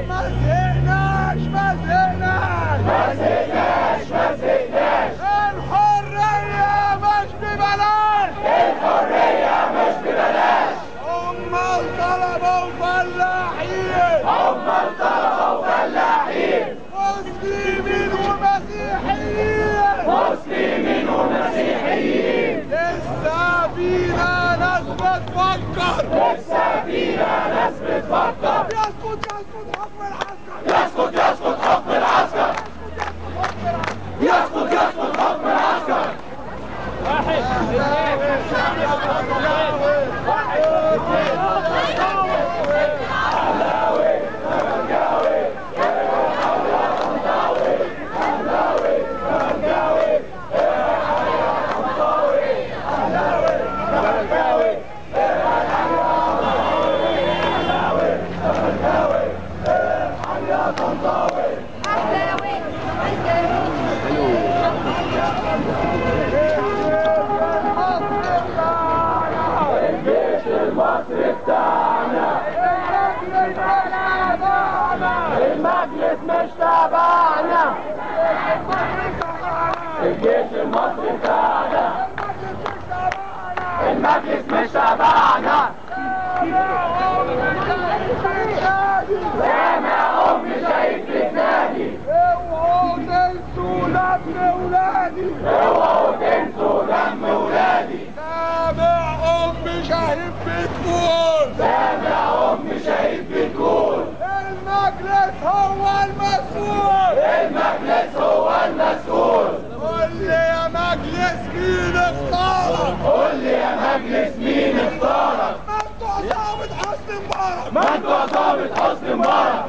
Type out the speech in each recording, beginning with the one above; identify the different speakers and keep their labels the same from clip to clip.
Speaker 1: ما زهقناش ما زهقناش ما زهقناش ما زهقناش. الحرية مش ببلاش الحرية مش ببلاش. أمال طلبة وفلاحين أمال طلبة وفلاحين. مسلمين ومسيحيين مسلمين ومسيحيين. لسه فينا ناس بتفكر لسه فينا ناس بتفكر. يسقط يسقط حكم العسكر يسقط يسقط حكم العسكر يسقط يسقط حكم العسكر. واحد الجيش المصري بتاعنا. المجلس مش تبعنا الجيش المصري بتاعنا. المجلس مش تبعنا. سامع أمي شايف في نادي. اوعوا تنسوا دم ولادي اوعوا تنسوا دم ولادي. سامع أمي شايف بتقول سامع أمي شايف بتقول. المجلس هو المسؤول المجلس هو المسؤول. قول لي يا مجلس مين اختارك قول لي يا مجلس مين اختارك. ما انتوا عصابة حسني مبارك ما انتوا عصابة حسني مبارك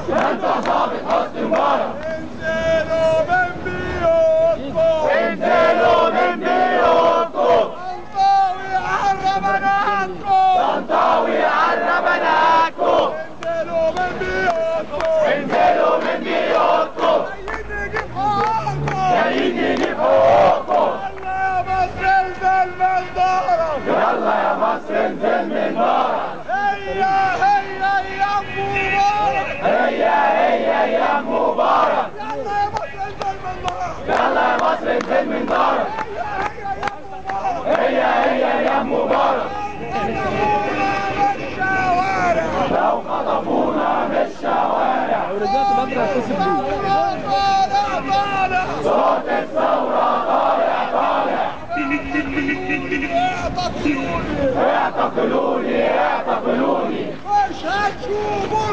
Speaker 1: ما انتوا عصابة حسني مبارك. انزلوا من بيوتكم انزلوا من بيوتكم. طنطاوي على بناتكم طنطاوي على بناتكم. انزلوا من بيوتكم انزلوا من بيوتكم. جايين نجيب حقوقكم. يلا يا مصر انزل من دارك. يلا يا مصر انزل من دارك. هي ايام مبارك. يلا يا مصر انزل من دارك. هي ايام مبارك. لو خطفونا من الشوارع ورجعت بدري اتصل بيه. صوت الثورة طالع طالع. اعتقلوني اعتقلوني اعتقلوني. مش هتشوفوا